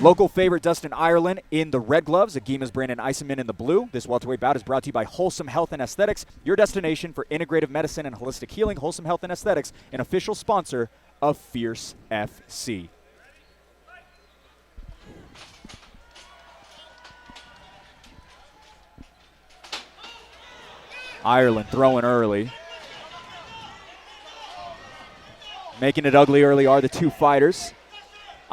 Local favorite Dustin Irelan in the red gloves, Agima's Brandon Iceman in the blue. This welterweight bout is brought to you by Wholesome Health and Aesthetics, your destination for integrative medicine and holistic healing. Wholesome Health and Aesthetics, an official sponsor of Fierce FC. Irelan throwing early. Making it ugly early are the two fighters.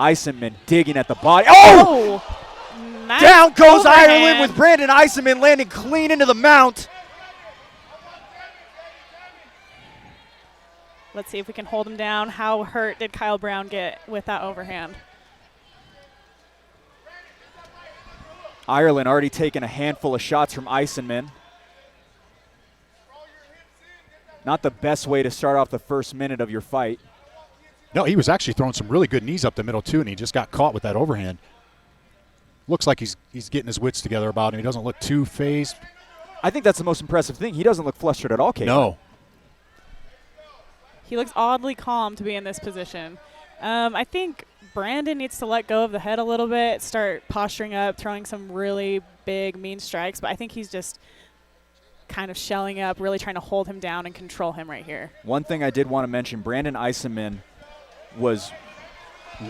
Iceman digging at the body. Oh! Nice Down goes overhand. Irelan with Brandon Iceman landing clean into the mount. Let's see if we can hold him down. How hurt did Kyle Brown get with that overhand? Irelan already taken a handful of shots from Iceman. Not the best way to start off the first minute of your fight. No, he was actually throwing some really good knees up the middle, too, and he just got caught with that overhand. Looks like he's getting his wits together about him. He doesn't look too phased. I think that's the most impressive thing. He doesn't look flustered at all, Kate. No. He looks oddly calm to be in this position. I think Brandon needs to let go of the head a little bit, start posturing up, throwing some really big, mean strikes, but I think he's just kind of shelling up, really trying to hold him down and control him right here. One thing I did want to mention, Brandon Iceman was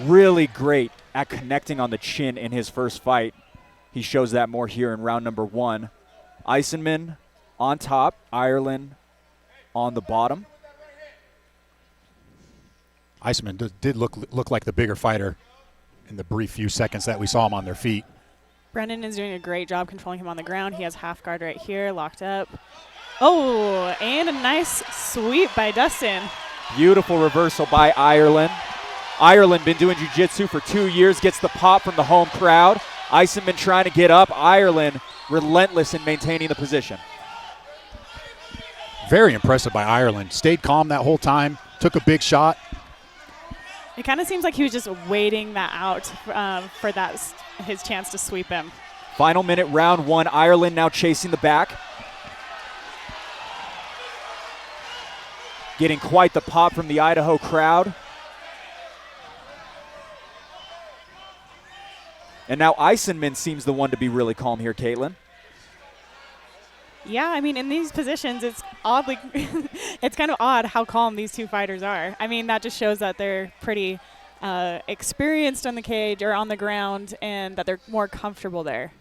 really great at connecting on the chin in his first fight. He shows that more here in round number 1. Iceman on top, Irelan on the bottom. Iceman did look like the bigger fighter in the brief few seconds that we saw him on their feet. Brendan is doing a great job controlling him on the ground. He has half guard right here, locked up. Oh, and a nice sweep by Dustin. Beautiful reversal by Irelan. Irelan been doing jiu-jitsu for 2 years, gets the pop from the home crowd. Iceman trying to get up. Irelan relentless in maintaining the position. Very impressive by Irelan. Stayed calm that whole time, took a big shot. It kind of seems like he was just waiting that out for his chance to sweep him. Final minute, round 1. Irelan now chasing the back. Getting quite the pop from the Idaho crowd. And now Iceman seems the one to be really calm here, Caitlin. Yeah, I mean, in these positions, it's oddly, it's kind of odd how calm these two fighters are. I mean, that just shows that they're pretty experienced on the cage or on the ground and that they're more comfortable there.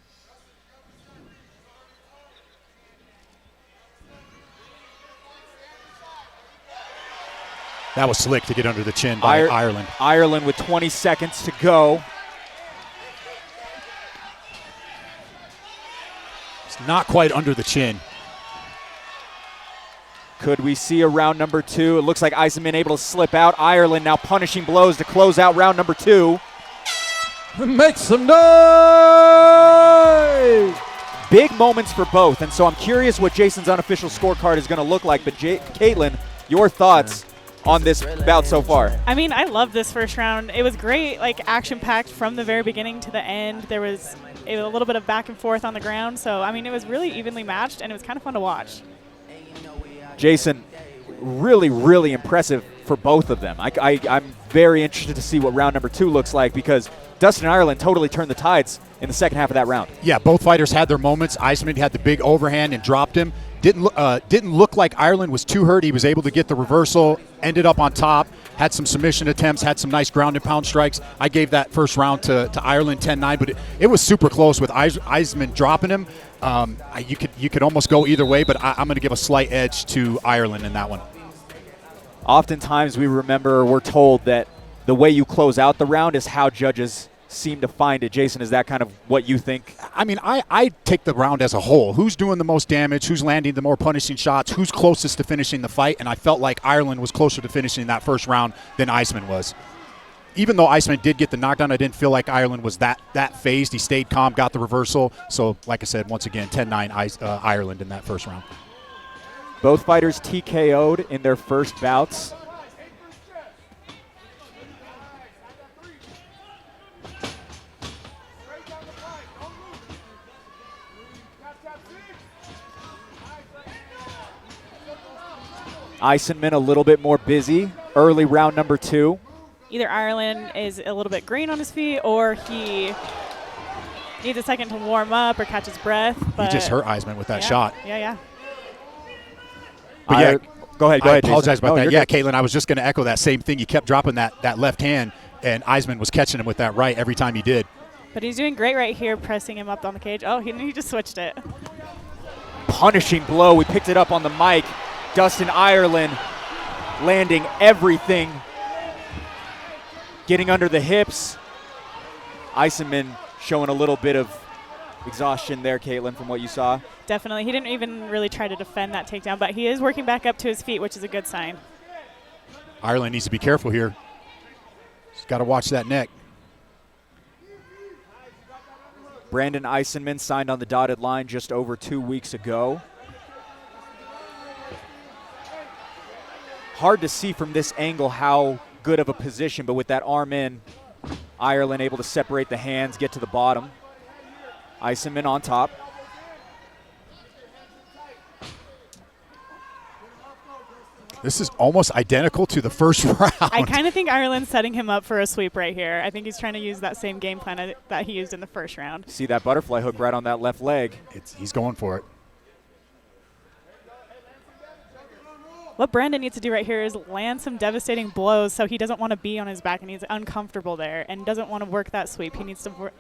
That was slick to get under the chin by Irelan. Irelan with 20 seconds to go. It's not quite under the chin. Could we see a round number 2? It looks like Iceman able to slip out. Irelan now punishing blows to close out round number 2. Make some noise! Big moments for both, and so I'm curious what Jason's unofficial scorecard is going to look like. But Caitlin, your thoughts on this bout so far? I mean, I love this first round. It was great, like action-packed from the very beginning to the end. There was a little bit of back and forth on the ground. So, I mean, it was really evenly matched, and it was kind of fun to watch. Jason, really, really impressive for both of them. I'm very interested to see what round number 2 looks like because Dustin Irelan totally turned the tides in the second half of that round. Yeah, both fighters had their moments. Iceman had the big overhand and dropped him. Didn't look like Irelan was too hurt. He was able to get the reversal, ended up on top, had some submission attempts, had some nice ground and pound strikes. I gave that first round to Irelan 10-9, but it was super close with Iceman dropping him. You could almost go either way, but I'm going to give a slight edge to Irelan in that one. Oftentimes we're told that the way you close out the round is how judges seem to find it. Jason, is that kind of what you think? I mean, I take the round as a whole. Who's doing the most damage? Who's landing the more punishing shots? Who's closest to finishing the fight? And I felt like Irelan was closer to finishing that first round than Iceman was. Even though Iceman did get the knockdown, I didn't feel like Irelan was that phased. He stayed calm, got the reversal. So, like I said, once again, 10-9 Irelan in that first round. Both fighters TKO'd in their first bouts. Iceman a little bit more busy early round number 2. either Irelan is a little bit green on his feet or he needs a second to warm up or catch his breath. But He just hurt Eisman with that yeah, shot. Yeah. But yeah, Go ahead. I apologize Jason. about No, that. you're Yeah, good. Caitlin, I was just going to echo that same thing. You kept dropping that left hand, and Eisman was catching him with that right every time he did. But he's doing great right here, pressing him up on the cage. Oh, he just switched it. Punishing blow. We picked it up on the mic. Dustin Irelan landing everything. Getting under the hips. Iceman showing a little bit of exhaustion there, Caitlin, from what you saw. Definitely. He didn't even really try to defend that takedown, but he is working back up to his feet, which is a good sign. Ireland needs to be careful here. He's got to watch that neck. Brandon Iceman signed on the dotted line just over 2 weeks ago. Hard to see from this angle how good of a position, but with that arm in, Ireland able to separate the hands, get to the bottom. Iceman on top. This is almost identical to the first round. I kind of think Ireland's setting him up for a sweep right here. I think he's trying to use that same game plan that he used in the first round. See that butterfly hook right on that left leg. He's going for it. What Brandon needs to do right here is land some devastating blows so he doesn't want to be on his back and he's uncomfortable there and doesn't want to work that sweep. He needs to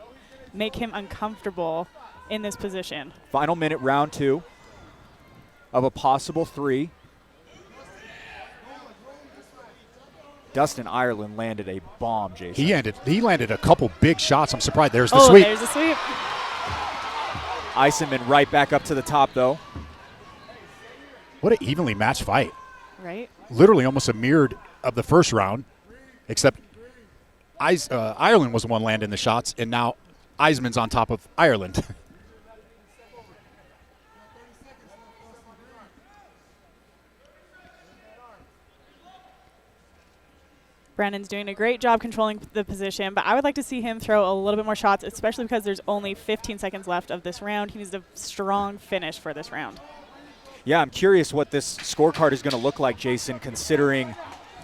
make him uncomfortable in this position. Final minute, round 2 of a possible 3. Dustin Ireland landed a bomb, Jason. He landed a couple big shots. I'm surprised. There's the Oh, sweep. there's a sweep. Iceman right back up to the top, though. What an evenly matched fight. Right? Literally almost a mirror of the first round, except Ireland was the one landing the shots, and now Eisman's on top of Ireland. Brandon's doing a great job controlling the position, but I would like to see him throw a little bit more shots, especially because there's only 15 seconds left of this round. He needs a strong finish for this round. Yeah, I'm curious what this scorecard is going to look like, Jason, considering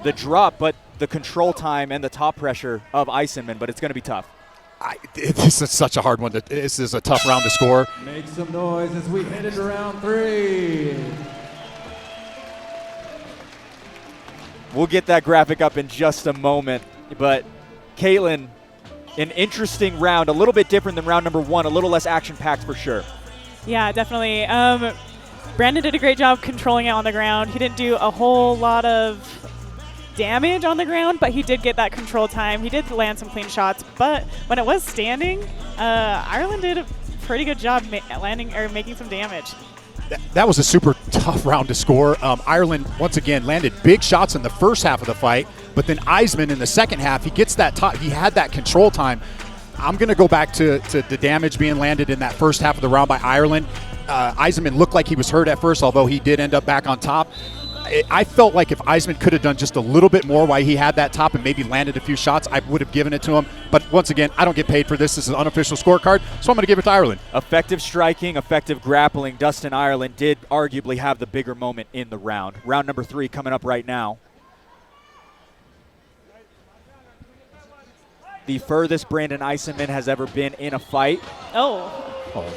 the drop, but the control time and the top pressure of Iceman, but it's going to be tough. This is such a hard one. This is a tough round to score. Make some noise as we head into round 3. We'll get that graphic up in just a moment, but Caitlin, an interesting round, a little bit different than round number 1, a little less action-packed for sure. Yeah, definitely. Brandon did a great job controlling it on the ground. He didn't do a whole lot of damage on the ground, but he did get that control time. He did land some clean shots, but when it was standing, Ireland did a pretty good job landing or making some damage. That was a super tough round to score. Ireland, once again, landed big shots in the first half of the fight, but then Eisman in the second half, he gets that top. He had that control time. I'm going to go back to the damage being landed in that first half of the round by Ireland. Eisman looked like he was hurt at first, although he did end up back on top. I felt like if Eisman could have done just a little bit more while he had that top and maybe landed a few shots, I would have given it to him. But once again, I don't get paid for this. This is an unofficial scorecard, so I'm going to give it to Ireland. Effective striking, effective grappling. Dustin Ireland did arguably have the bigger moment in the round. Round number 3 coming up right now. The furthest Brandon Iceman has ever been in a fight. Oh,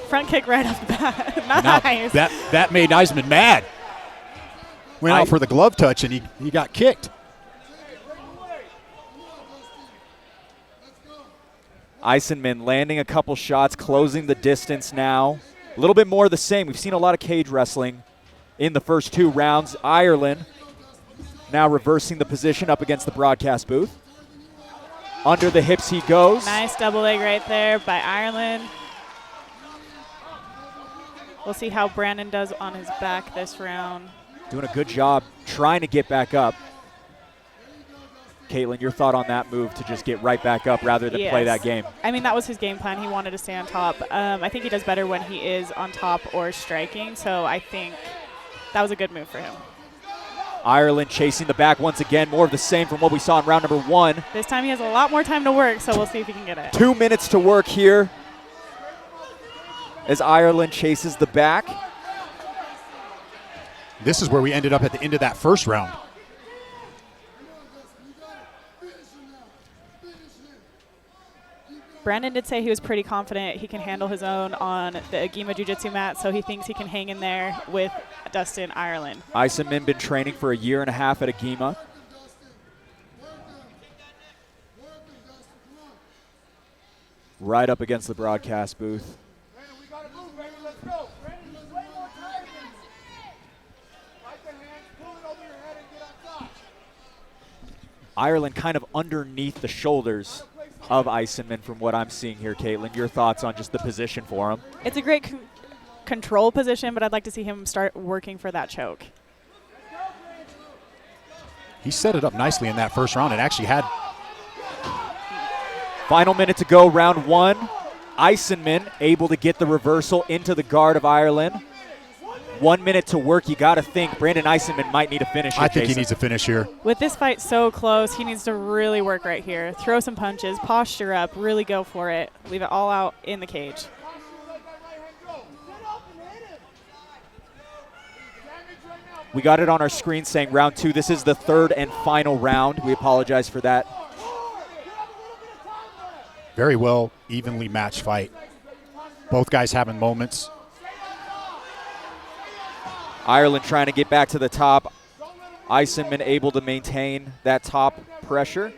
front kick right off the bat. Now, Nice. that made Eisman mad. Went out for the glove touch, and he got kicked. Iceman landing a couple shots, closing the distance now. A little bit more of the same. We've seen a lot of cage wrestling in the first 2 rounds. Ireland now reversing the position up against the broadcast booth. Under the hips he goes. Nice double leg right there by Ireland. We'll see how Brandon does on his back this round. Doing a good job trying to get back up. Caitlin, your thought on that move to just get right back up rather than play that game? I mean, that was his game plan. He wanted to stay on top. I think he does better when he is on top or striking, so I think that was a good move for him. Ireland chasing the back once again. More of the same from what we saw in round number 1. This time he has a lot more time to work, so we'll see if he can get it. 2 minutes to work here as Ireland chases the back. This is where we ended up at the end of that first round. Brandon did say he was pretty confident he can handle his own on the Agima Jiu-Jitsu mat, so he thinks he can hang in there with Dustin Irelan. Iceman been training for a year and a half at Agima. Right up against the broadcast booth. Irelan kind of underneath the shoulders of Iceman from what I'm seeing here, Caitlin. Your thoughts on just the position for him? It's a great control position, but I'd like to see him start working for that choke. He set it up nicely in that first round. It actually had. Final minute to go, round one. Iceman able to get the reversal into the guard of Irelan. 1 minute to work. You got to think Brandon Iceman might need a finish here, I think Jason. he needs a finish here. With this fight so close, he needs to really work right here. Throw some punches, posture up, really go for it. Leave it all out in the cage. We got it on our screen saying round two. This is the third and final round. We apologize for that. Very well, evenly matched fight. Both guys having moments. Irelan trying to get back to the top. Iceman able to maintain that top pressure.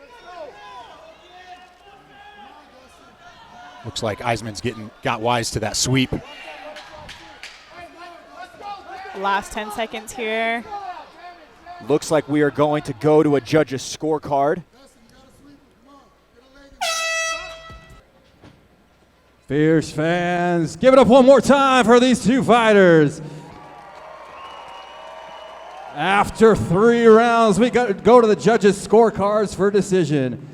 Looks like Eisman's got wise to that sweep. Last 10 seconds here. Looks like we are going to go to a judge's scorecard. Fierce fans, give it up one more time for these two fighters. After 3 rounds, we go to the judges' scorecards for decision.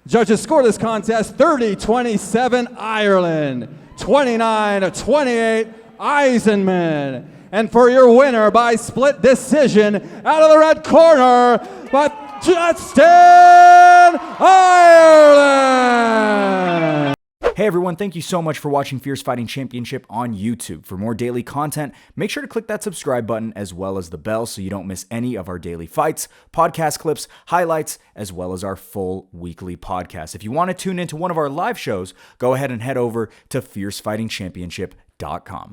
Judges score this contest 30-27 Irelan, 29-28 Iceman. And for your winner by split decision, out of the red corner, by Dustin Irelan. Hey everyone, thank you so much for watching Fierce Fighting Championship on YouTube. For more daily content, make sure to click that subscribe button as well as the bell so you don't miss any of our daily fights, podcast clips, highlights, as well as our full weekly podcast. If you want to tune into one of our live shows, go ahead and head over to fiercefightingchampionship.com.